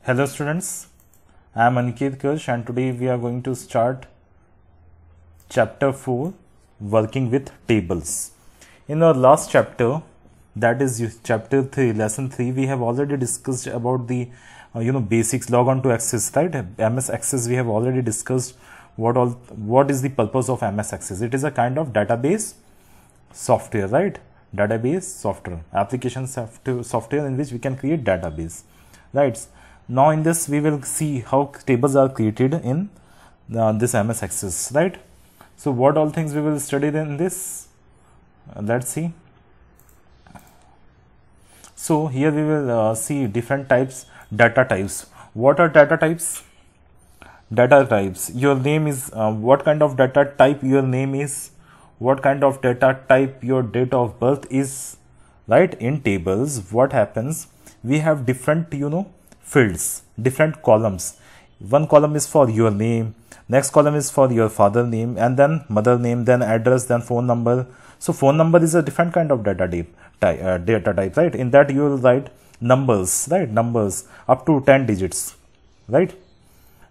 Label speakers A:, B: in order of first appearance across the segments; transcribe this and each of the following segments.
A: Hello students, I am Aniket Kirsch and today we are going to start chapter 4 working with tables. In our last chapter, that is chapter 3, lesson 3, we have already discussed about the basics. Log on to Access, right? MS Access, we have already discussed what is the purpose of MS Access. It is a kind of database software, right? Database software, application software in which we can create database, right? Now in this we will see how tables are created in this MS Access, right? So what all things we will study in this? Let's see. So here we will see different types, data types. What are data types? Data types. Your name is what kind of data type your name is, what kind of data type your date of birth is, right? In tables, what happens? We have different, fields, different columns. One column is for your name, next column is for your father name, and then mother name, then address, then phone number. So phone number is a different kind of data type, right? In that you will write numbers, right? Numbers up to 10 digits, right?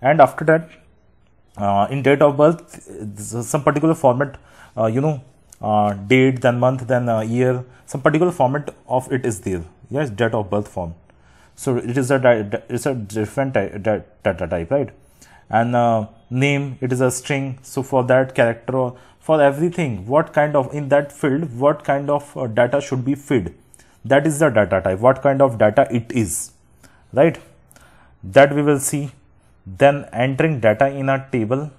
A: And after that, in date of birth, some particular format, date, then month, then year, some particular format of it is there. Yes, date of birth form. So it is a different data type, right? And name, it is a string. So for that character, for everything, what kind of, in that field, what kind of data should be fed, that is the data type, what kind of data it is, right? That we will see. Then entering data in a table,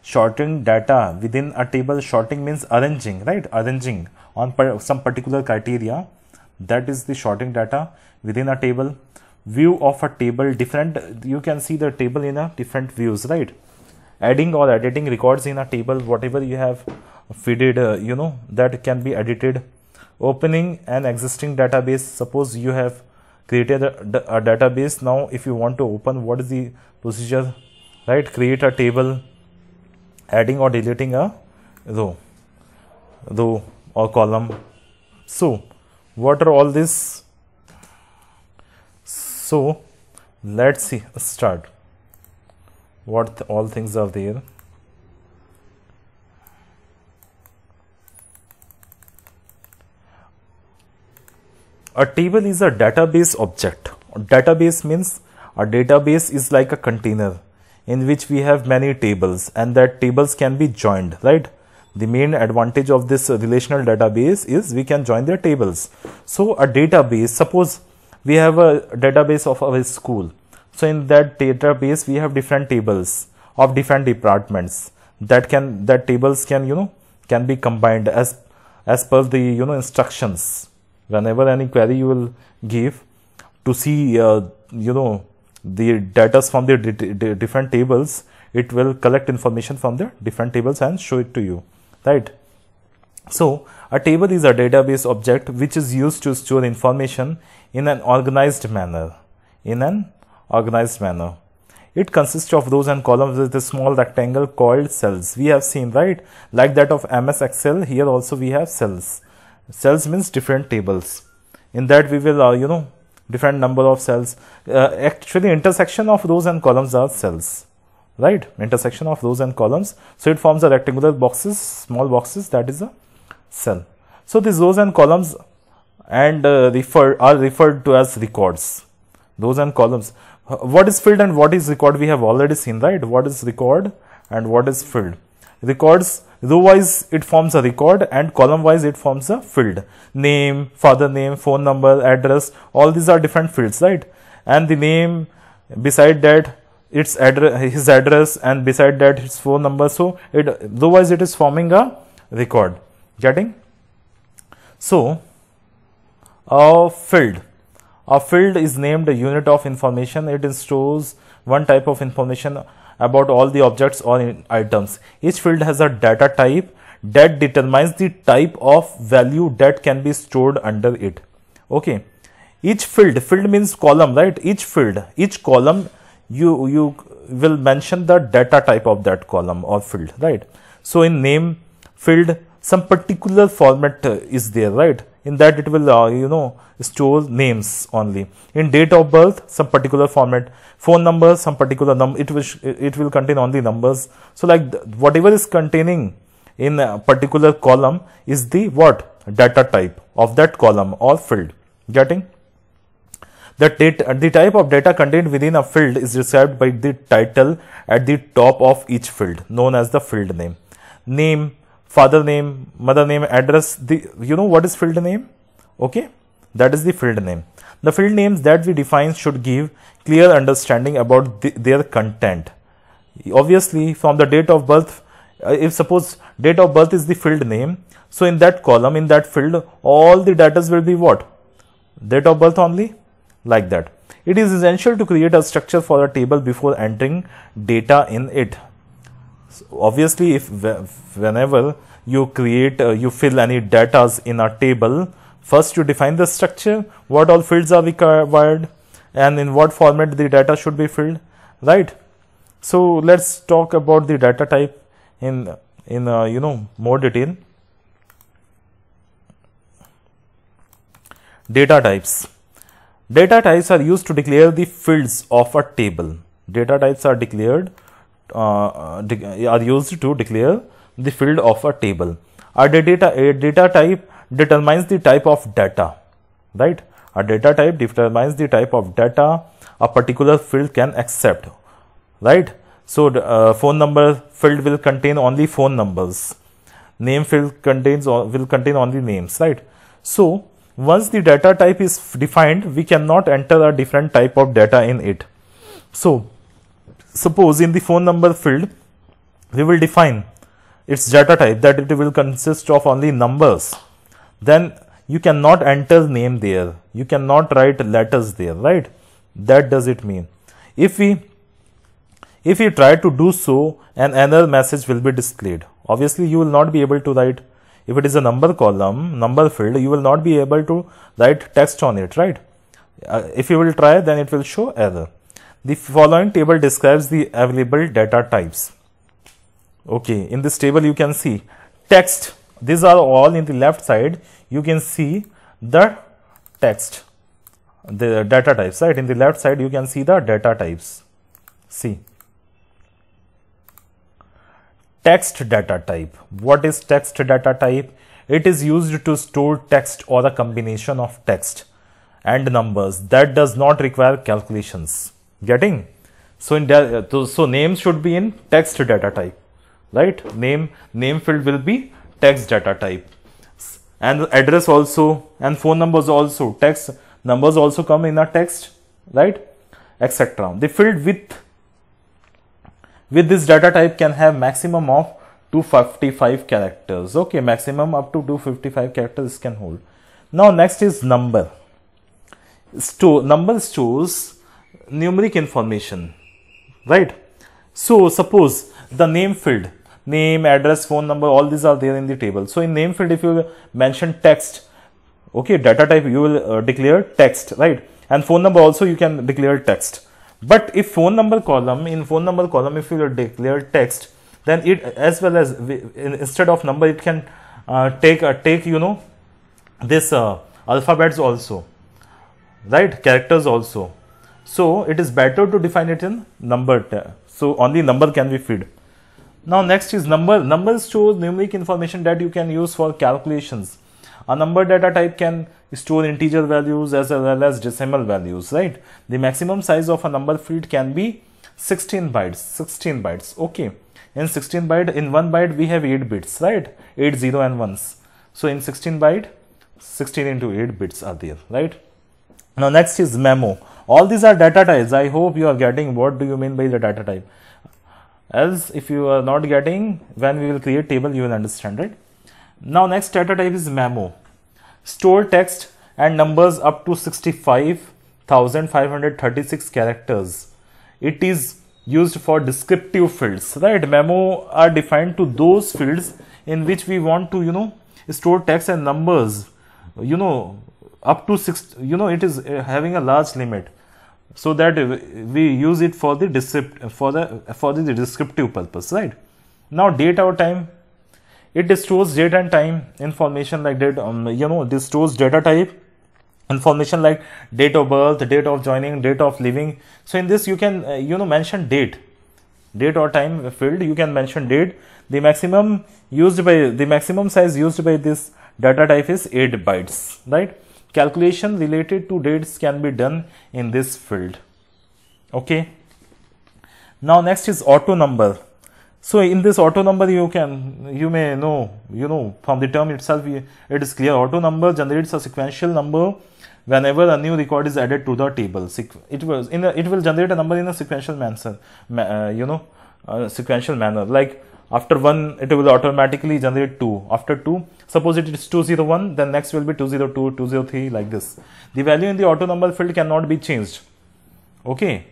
A: sorting data within a table. Sorting means arranging, right? Arranging on some particular criteria. That is the sorting data within a table. View of a table, different, you can see the table in a different views, right? Adding or editing records in a table, whatever you have feeded, that can be edited. Opening an existing database. Suppose you have created a database. Now if you want to open, what is the procedure, right? Create a table, adding or deleting a row or column. So what are all this? So let's see, start what all things are there. A table is a database object. Database means a database is like a container in which we have many tables, and that tables can be joined, right? The main advantage of this relational database is we can join their tables. So a database, suppose we have a database of our school. So in that database we have different tables of different departments that tables can be combined as per the instructions. Whenever any query you will give to see the data from the different tables, it will collect information from the different tables and show it to you, right? So a table is a database object which is used to store information in an organized manner. It consists of rows and columns with a small rectangle called cells. We have seen, right? Like that of MS Excel, here also we have cells. Cells means different tables. In that we will, different number of cells. Actually, intersection of rows and columns are cells, right? Intersection of rows and columns. So it forms a rectangular boxes, small boxes, that is a cell. So these rows and columns and are referred to as records. Rows and columns. What is field and what is record we have already seen, right? What is record and what is field? Records, row wise it forms a record and column wise it forms a field. Name, father name, phone number, address, all these are different fields, right? And the name, beside that its address, his address, and beside that his phone number. So row wise it is forming a record. Getting? So a field is named a unit of information. It stores one type of information about all the objects or items. Each field has a data type that determines the type of value that can be stored under it. Okay. Each field means column, right? Each column you will mention the data type of that column or field, right? So in name field, some particular format is there, right? in that it will store names only. In date of birth, some particular format. Phone number, some particular number, it will contain only numbers. So like whatever is containing in a particular column is the what data type of that column or field. Getting? The type of data contained within a field is described by the title at the top of each field, known as the field name. Name, father name, mother name, address. What is field name? Okay, that is the field name. The field names that we define should give clear understanding about their content. Obviously, from the date of birth, if suppose date of birth is the field name, so in that column, in that field, all the data will be what? Date of birth only. Like that. It is essential to create a structure for a table before entering data in it. So obviously, whenever you create, you fill any data in a table, first you define the structure, what all fields are required, and in what format the data should be filled, right? So let's talk about the data type in more detail. Data types. Data types are used to declare the fields of a table. Data types are used to declare the field of a table. A data type determines the type of data, right? A data type determines the type of data a particular field can accept, right? So phone number field will contain only phone numbers. Name field will contain only names, right? So once the data type is defined, we cannot enter a different type of data in it. So suppose in the phone number field, we will define its data type that it will consist of only numbers. Then you cannot enter name there. You cannot write letters there, right? That does it mean. If we try to do so, an error message will be displayed. Obviously, you will not be able to write. If it is a number column, number field, you will not be able to write text on it, right? If you will try, then it will show error. The following table describes the available data types. Okay, in this table you can see text. These are all in the left side. You can see the text, the data types, right? In the left side, you can see the data types. See. Text data type. What is text data type? It is used to store text or a combination of text and numbers that does not require calculations. Getting? So so name should be in text data type, right? Name field will be text data type, and address also, and phone numbers also. Text numbers also come in a text, right? Etc. The field with this data type can have maximum of 255 characters. Okay, maximum up to 255 characters can hold. Now next is number. Number stores numeric information, right? So suppose the name field, name, address, phone number, all these are there in the table. So in name field, if you mention text, okay, data type, you will declare text, right? And phone number also you can declare text. But if phone number column, if you declare text, then it, as well as instead of number, it can take this alphabets also, right? Characters also. So it is better to define it in number. So only number can be fed. Now next is number. Number stores numeric information that you can use for calculations. A number data type can store integer values as well as decimal values, right? The maximum size of a number field can be 16 bytes. 16 bytes. Okay. In 16 byte, in 1 byte we have 8 bits, right? 8 0 and 1s. So in 16 byte, 16 into 8 bits are there, right? Now next is memo. All these are data types. I hope you are getting what do you mean by the data type. Else if you are not getting, when we will create table, you will understand, right? Now next data type is memo. Store text and numbers up to 65,536 characters. It is used for descriptive fields, right? Memo are defined to those fields in which we want to, store text and numbers, up to 6, it is having a large limit, so that we use it for the descriptive purpose, right? Now date or time. it stores date and time information like date, this stores data type information like date of birth, date of joining, date of leaving. So in this you can mention date or time field. You can mention date. The maximum size used by this data type is 8 bytes, right? Calculation related to dates can be done in this field. Okay. Now next is auto number. So in this auto number you may know from the term itself it is clear. Auto number generates a sequential number whenever a new record is added to the table. It will generate a number in a sequential manner. Like after 1 it will automatically generate 2. After 2, suppose it is 201, then next will be 202, 203, like this. The value in the auto number field cannot be changed. Okay.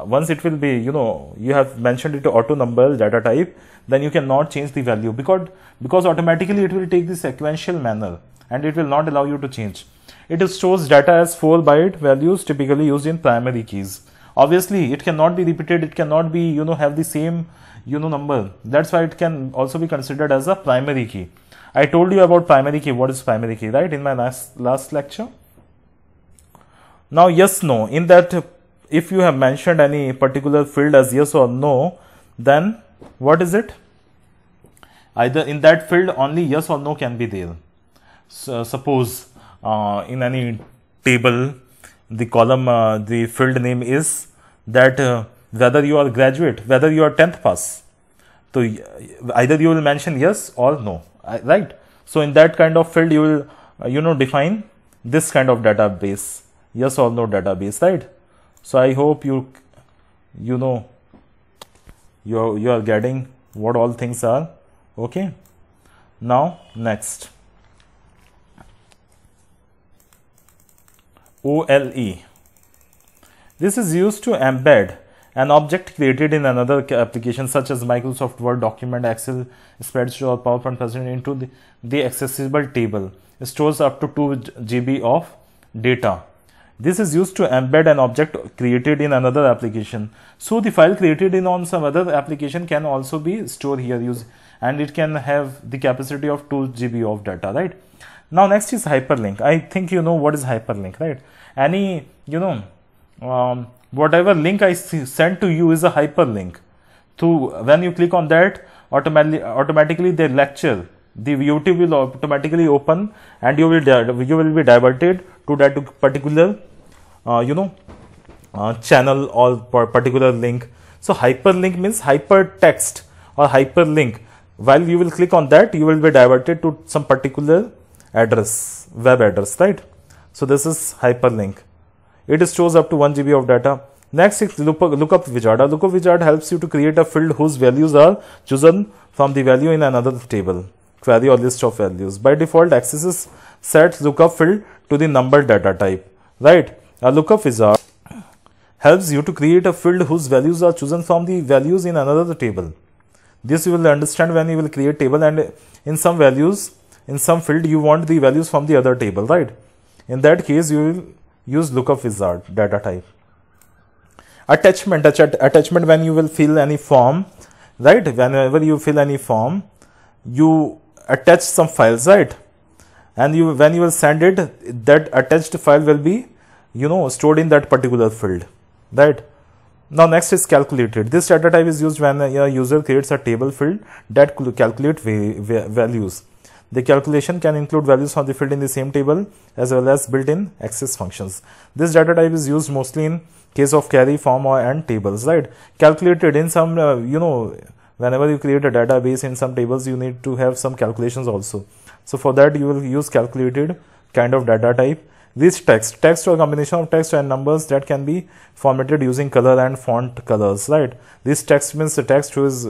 A: Once it will be, you have mentioned it to auto number data type, then you cannot change the value because automatically it will take the sequential manner and it will not allow you to change. It stores data as 4-byte values typically used in primary keys. Obviously, it cannot be repeated. It cannot be, have the same, number. That's why it can also be considered as a primary key. I told you about primary key. What is primary key, right? In my last lecture. Now, yes, no. In that, if you have mentioned any particular field as yes or no, then what is it? Either in that field only yes or no can be there. So, suppose in any table, the column, the field name is that whether you are graduate, whether you are 10th pass. So either you will mention yes or no, right? So in that kind of field, you will, define this kind of database, yes or no database, right? So I hope you are getting what all things are. Okay. Now next. OLE. This is used to embed an object created in another application such as Microsoft Word document, Excel spreadsheet or PowerPoint presentation into the accessible table. It stores up to 2 GB of data. This is used to embed an object created in another application. So the file created on some other application can also be stored here, and it can have the capacity of 2 GB of data, right? Now next is hyperlink. I think you know what is hyperlink, right? Any, whatever link I send to you is a hyperlink. When you click on that, automatically the lecture, the YouTube will automatically open, and you will be diverted to that particular, channel or particular link. So hyperlink means hypertext or hyperlink. While you will click on that, you will be diverted to some particular address, web address, right? So this is hyperlink. It stores up to 1 GB of data. Next is lookup wizard. A lookup wizard helps you to create a field whose values are chosen from the value in another table, query or list of values. By default, accesses set lookup field to the number data type, right? A lookup wizard helps you to create a field whose values are chosen from the values in another table. This you will understand when you will create table, and in some values, in some field you want the values from the other table, right? In that case, you will use lookup wizard data type. Attachment when you will fill any form, right? Whenever you fill any form, you attach some files, right? And when you will send it, that attached file will be, stored in that particular field, right? Now next is calculated. This data type is used when a user creates a table field that calculate values. The calculation can include values from the field in the same table as well as built-in access functions. This data type is used mostly in case of query, form and tables, right? Calculated in some, whenever you create a database in some tables, you need to have some calculations also. So for that, you will use calculated kind of data type. This text or combination of text and numbers that can be formatted using color and font colors, right? This text means the text is,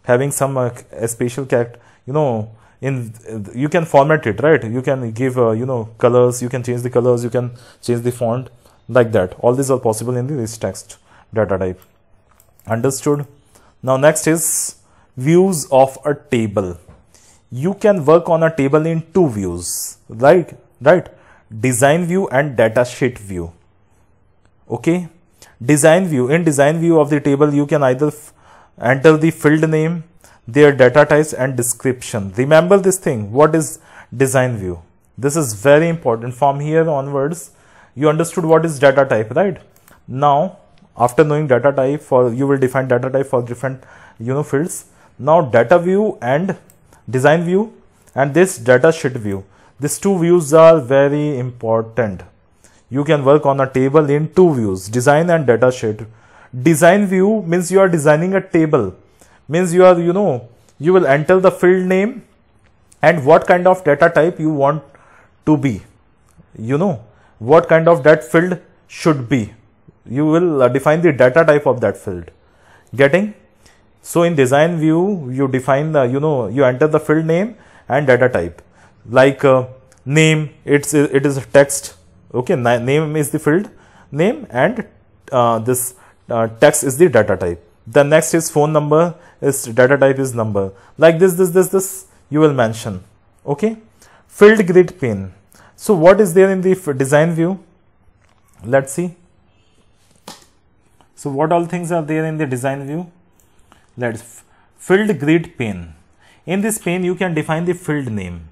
A: having some a special character, you can format it, right? You can give, colors, you can change the colors, you can change the font, like that. All these are possible in this text data type. Understood? Now next is views of a table. You can work on a table in 2 views, right? Design view and datasheet view. Okay. Design view. In design view of the table, you can either enter the field name, their data types and description. Remember this thing, what is design view? This is very important. From here onwards, you understood what is data type, right? Now, after knowing data type, you will define data type for different fields. Now data view and design view and this data sheet view, these two views are very important. You can work on a table in two views, design and data sheet. Design view means you are designing a table, means you are you will enter the field name and what kind of data type you want to be, what kind of that field should be. You will define the data type of that field. Getting? So in design view, you define the, you enter the field name and data type. Like name, it is a text. Okay, name is the field name and this text is the data type. The next is phone number, is data type is number. Like this you will mention. Okay, field grid pane. So what is there in the design view? Let's see. So what all things are there in the design view? Let's field grid pane. In this pane you can define the field name,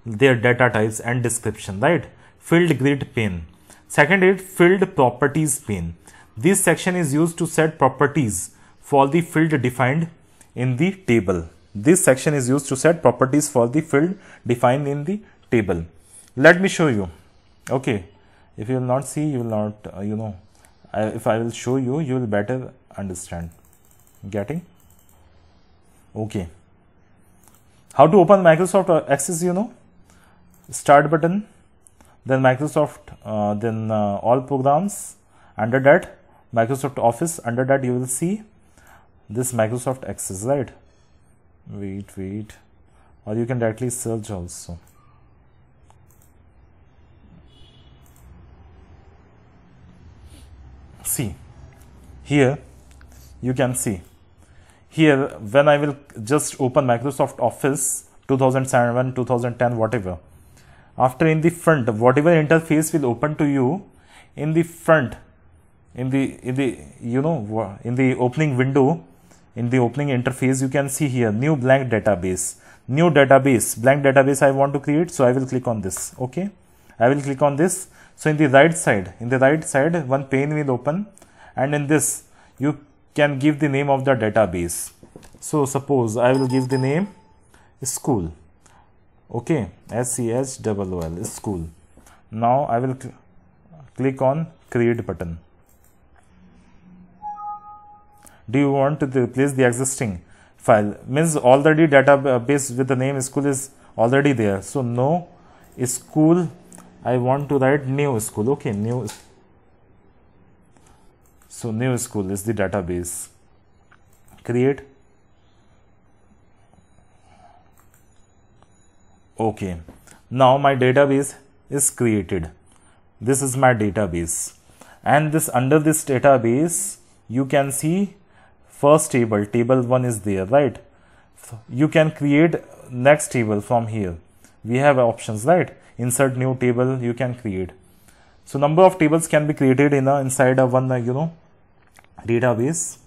A: their data types and description, right? Field grid pane. Second is field properties pane. This section is used to set properties for the field defined in the table. This section is used to set properties for the field defined in the table. Let me show you. Okay, if you will not see, you will not if I will show you, you will better understand. Getting? Okay. How to open Microsoft Access? Start button, then Microsoft, then all programs. Under that Microsoft Office. Under that you will see this Microsoft Access, right? Wait, or you can directly search also. See, here you can see. Here, when I will just open Microsoft Office 2007, 2010, whatever. After in the front, whatever interface will open to you, in the front, in the opening window, in the opening interface, you can see here new blank database. New database, blank database I want to create. So I will click on this. Okay, I will click on this. So in the right side, one pane will open, and in this you can give the name of the database. So suppose I will give the name school. Okay, SCHOOL, school. Now I will click on create button. Do you want to replace the existing file? Means already database with the name school is already there. So no school, I want to write new school. Okay, new. So new school is the database. Create. Okay, now my database is created. This is my database, and this under this database you can see first table, table 1 is there, right? You can create next table from here. We have options, right? Insert new table you can create. So number of tables can be created in inside of one database.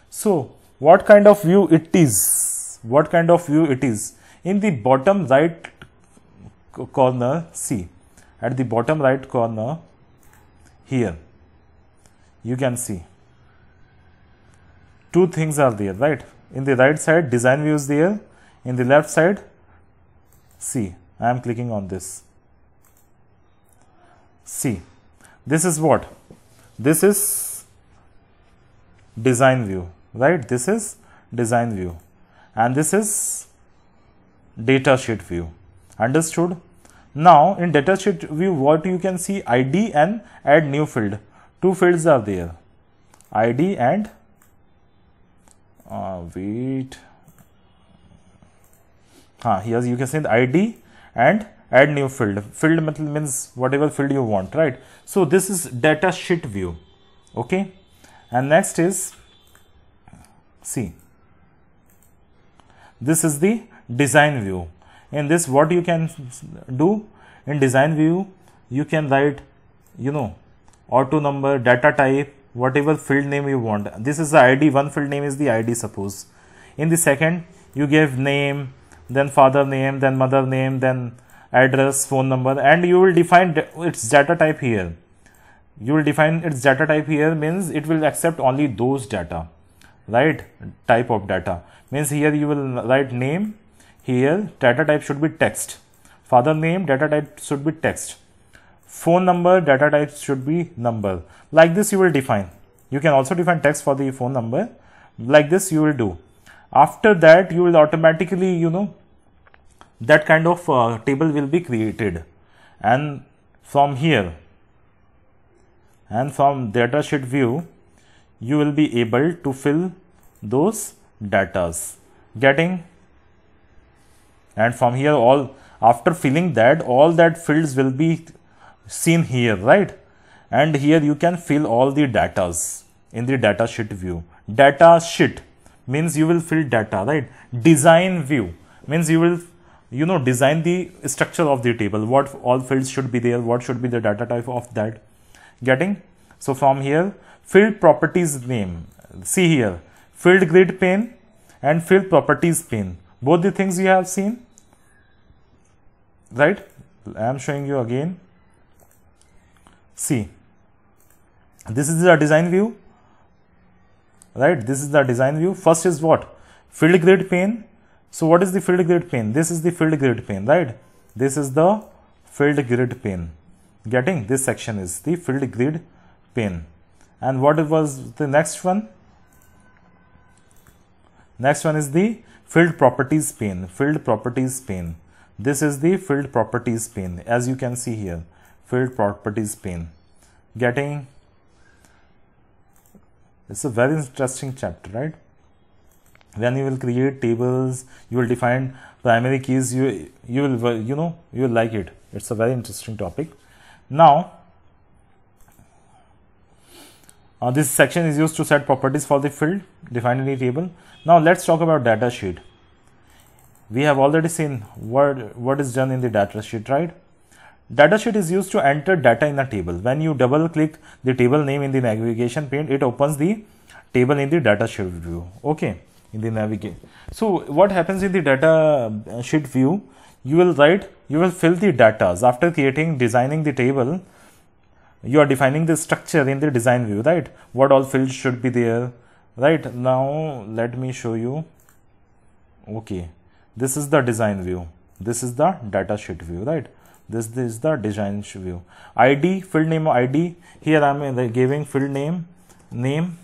A: So what kind of view it is? What kind of view it is? In the bottom right corner, see, at the bottom right corner here you can see two things are there, right? In the right side design view is there, in the left side, see, I am clicking on this. See, this is what? This is design view, right? This is design view, and this is data sheet view. Understood? Now in data sheet view, what you can see, ID and add new field. Two fields are there, ID and here you can see the ID and add new field. Field method means whatever field you want, right? So this is data sheet view. Okay, and next is, see, this is the design view. In this, what you can do in design view, you can write auto number, data type, whatever field name you want. This is the ID, one field name is the ID, suppose. In the second, you gave name, then father name, then mother name, then address, phone number, and you will define its data type here. You will define its data type here, means it will accept only those data, right? Type of data means here you will write name, here data type should be text, father name data type should be text, phone number data type should be number. Like this you will define. You can also define text for the phone number. Like this you will do. After that you will automatically, you know, that kind of table will be created, and from here and from datasheet view you will be able to fill those datas, getting, and from here all, after filling that, all that fields will be seen here, right? And here you can fill all the datas in the datasheet view. Data sheet means you will fill data, right? Design view means you will, you know, design the structure of the table, what all fields should be there, what should be the data type of that, getting. So from here, field properties name, see here, field grid pane and field properties pane, both the things you have seen, right? I am showing you again. See, this is the design view, right? This is the design view. First is what? Field grid pane. So what is the field grid pane? This is the field grid pane, right? This is the field grid pane. Getting, this section is the field grid pane. And what was the next one? Next one is the field properties pane. Field properties pane. This is the field properties pane, as you can see here. Field properties pane. Getting, it's a very interesting chapter, right? When you will create tables, you will define primary keys, you will, you know, you will like it. It's a very interesting topic. Now this section is used to set properties for the field defined in the table. Now let's talk about data sheet. We have already seen what is done in the data sheet, right? Data sheet is used to enter data in a table. When you double click the table name in the navigation pane, it opens the table in the data sheet view. Okay, in the navigate. So what happens in the data sheet view? You will fill the data after designing the table. You are defining the structure in the design view, right? What all fields should be there, right? Now let me show you. Okay, this is the design view. This is the data sheet view, right? This is the design view. ID, field name ID. Here I am giving field name.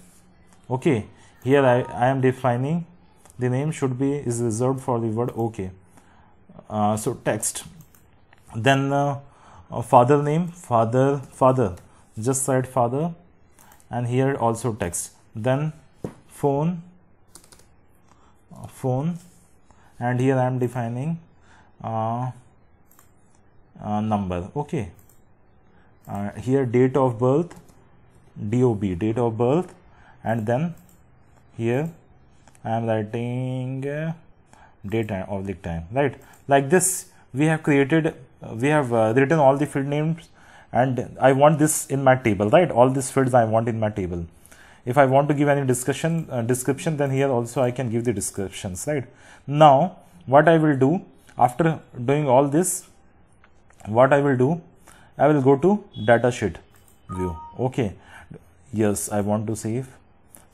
A: Okay, here I am defining the name is reserved for the word okay. So text. Then father name, father, just write father, and here also text. Then phone, and here I am defining number. Okay, here date of birth, DOB, date of birth, and then here I am writing date of the time, right? Like this we have created, we have written all the field names, and I want this in my table, right? All these fields I want in my table. If I want to give any description, then here also I can give the descriptions, right? Now what I will do after doing all this, what I will do, I will go to datasheet view. Okay, yes, I want to save.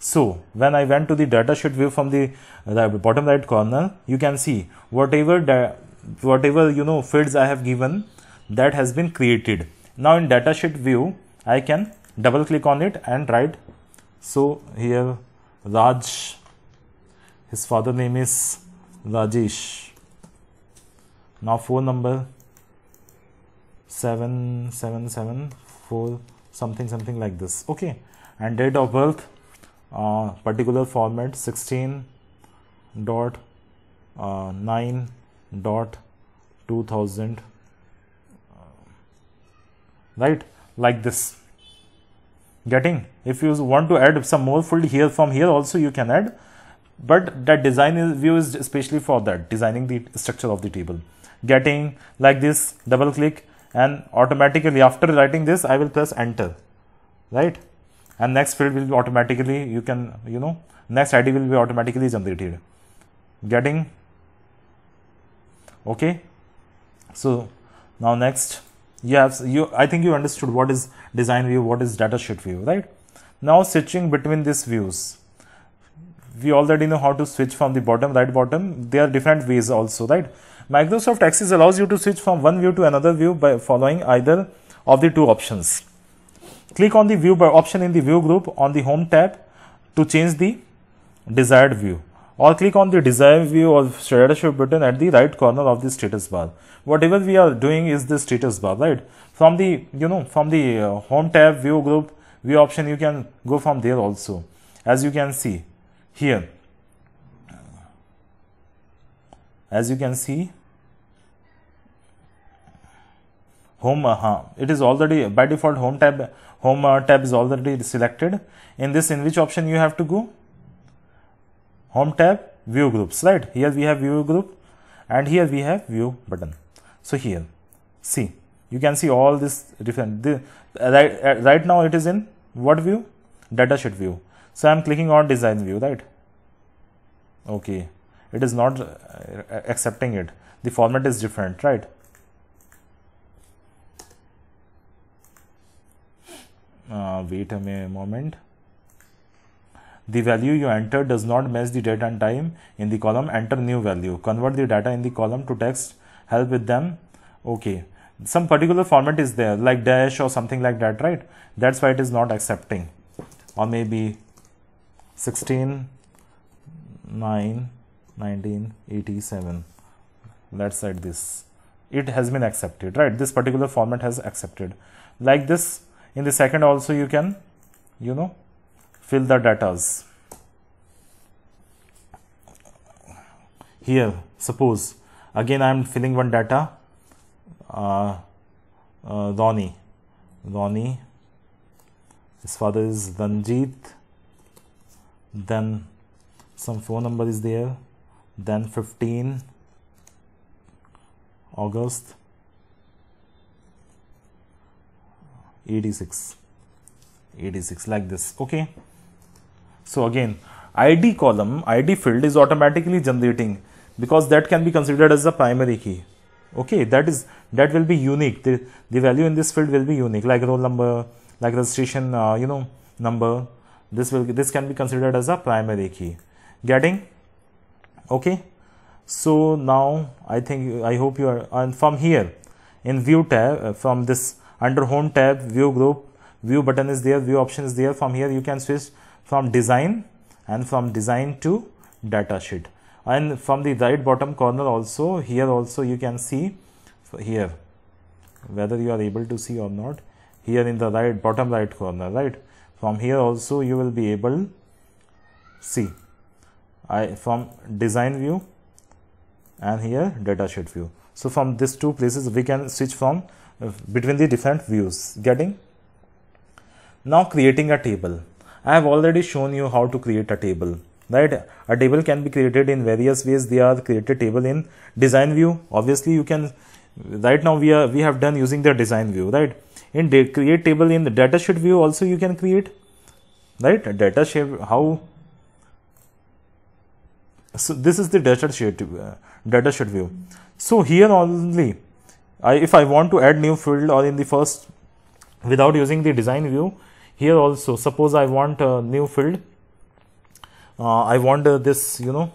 A: So when I went to the datasheet view from the bottom right corner, you can see whatever you know fields I have given, that has been created. Now in datasheet view I can double click on it and write. So here Raj, his father name is Rajesh. Now phone number 7774 something like this. Okay, and date of birth, particular format 16.9.2000, right? Like this. Getting, if you want to add some more field here, from here also you can add, but that design view is especially for that, designing the structure of the table. Getting, like this, double click, and automatically after writing this I will press enter, right? And next field will be automatically, next ID will be automatically generated. Getting? Okay. So now next, I think you understood what is design view, what is datasheet view, right? Now switching between these views, we already know how to switch from the right bottom. There are different ways also, right? Microsoft Access allows you to switch from one view to another view by following either of the two options. Click on the view option in the view group on the home tab to change the desired view, or click on the desired view or datasheet button at the right corner of the status bar. Whatever we are doing is the status bar, right? From the home tab, view group, view option, you can go from there also. As you can see here, home, it is already by default home tab is already selected. In which option you have to go? Home tab, view groups, right? Here we have view group and here we have view button. So here, see, you can see all this different. Right now it is in what view? Datasheet view. So I am clicking on design view, right? Okay, it is not accepting it. The format is different, right? Wait a moment. The value you enter does not match the date and time in the column. Enter new value. Convert the data in the column to text. Help with them. Okay. Some particular format is there, like dash or something like that, right? That's why it is not accepting. Or maybe 16/9/1987. Let's set this. It has been accepted, right? This particular format has accepted. Like this, in the second also you can, fill the datas. Here, suppose, again I am filling one data, Ronnie, his father is Ranjit, then some phone number is there, then 15 August 86, like this. Okay. So again, ID column, ID field is automatically generating, because that can be considered as a primary key. Okay, that will be unique. The value in this field will be unique, like roll number, like registration, number. This can be considered as a primary key. Getting? Okay. So now I hope you are. And from here, in view tab, from this under home tab, view group, view button is there, view option is there. From here you can switch from design, and from design to datasheet. And from the right bottom corner also, here also you can see here, whether you are able to see or not, here in the bottom right corner, right? From here also you will be able see from design view and here datasheet view. So from these two places we can switch from between the different views. Getting? Now creating a table. I have already shown you how to create a table, right? A table can be created in various ways. They are created table in design view. Obviously you can, right now we have done using the design view, right? In create table in the datasheet view also you can create, right? Datasheet, how? So this is the datasheet view. So here only, if I want to add new field, or in the first, without using the design view, here also, suppose I want a new field. I want this, the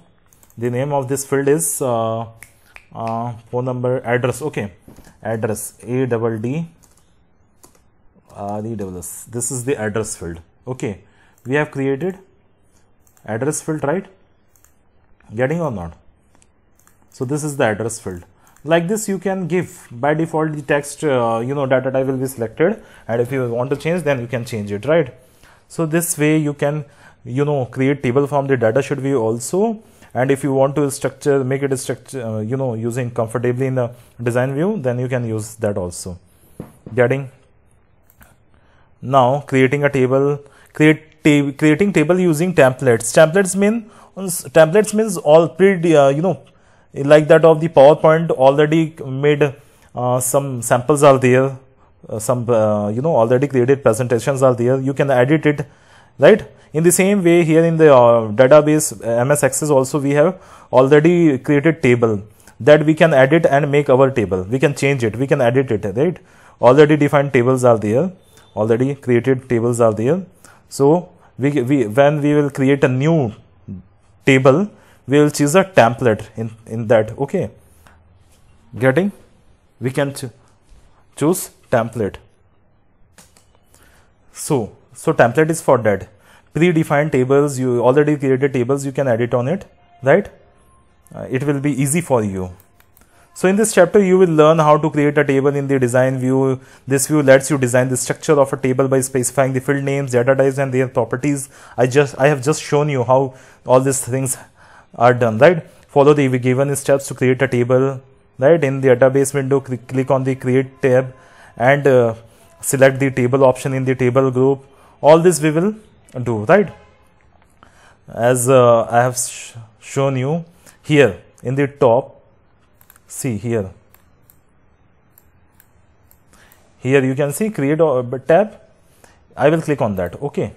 A: name of this field is phone number, address. Okay, address, ADDRESS. This is the address field. Okay, we have created address field, right? Getting or not? So this is the address field. Like this you can give by default the text, data type will be selected, and if you want to change, then you can change it, right? So this way you can create table from the datasheet view also, and if you want to make it a structure, using comfortably in the design view, then you can use that also. Getting? Now creating a table, creating table using templates. Templates means all like that of the PowerPoint already made. Some samples are there, some already created presentations are there. You can edit it, right? In the same way, here in the database MS Access also we have already created table that we can edit and make our table. We can change it, we can edit it, right? Already defined tables are there, already created tables are there. So when we will create a new table, we will choose a template in that. Okay, getting? We can choose template. So template is for that. Predefined tables, you already created tables, you can edit on it, right? It will be easy for you. So in this chapter, you will learn how to create a table in the design view. This view lets you design the structure of a table by specifying the field names, data types, and their properties. I have just shown you how all these things are done, right? Follow the given steps to create a table, right? In the database window, click on the create tab and select the table option in the table group. All this we will do, right? As I have shown you here in the top. See here you can see create a tab. I will click on that. Okay,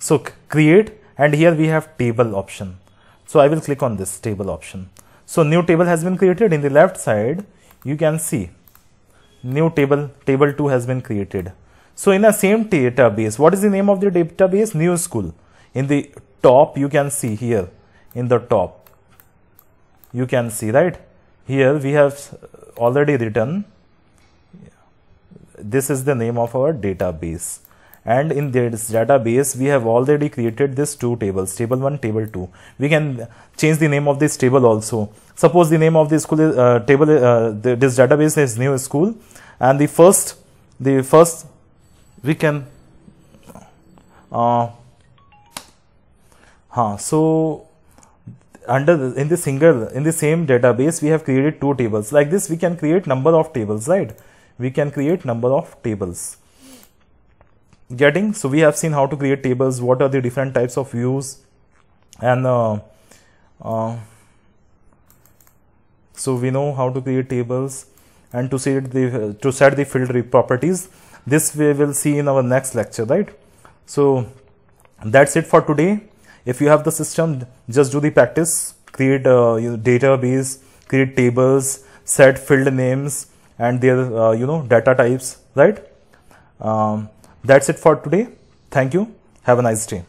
A: so create, and here we have table option. So I will click on this table option. So new table has been created. In the left side you can see new table 2 has been created. So in the same database, what is the name of the database? New School. In the top you can see here, in the top you can see, right? Here we have already written, this is the name of our database, and in this database we have already created this two tables, table 1, table 2. We can change the name of this table also. Suppose the name of this school is, this database is New School, and the first we can so in the same database we have created two tables. Like this we can create number of tables, right? We can create number of tables. Getting? So we have seen how to create tables, what are the different types of views, and so we know how to create tables and to set the field properties. This we will see in our next lecture, right? So that's it for today. If you have the system, just do the practice, create database, create tables, set field names and their data types, right? That's it for today. Thank you. Have a nice day.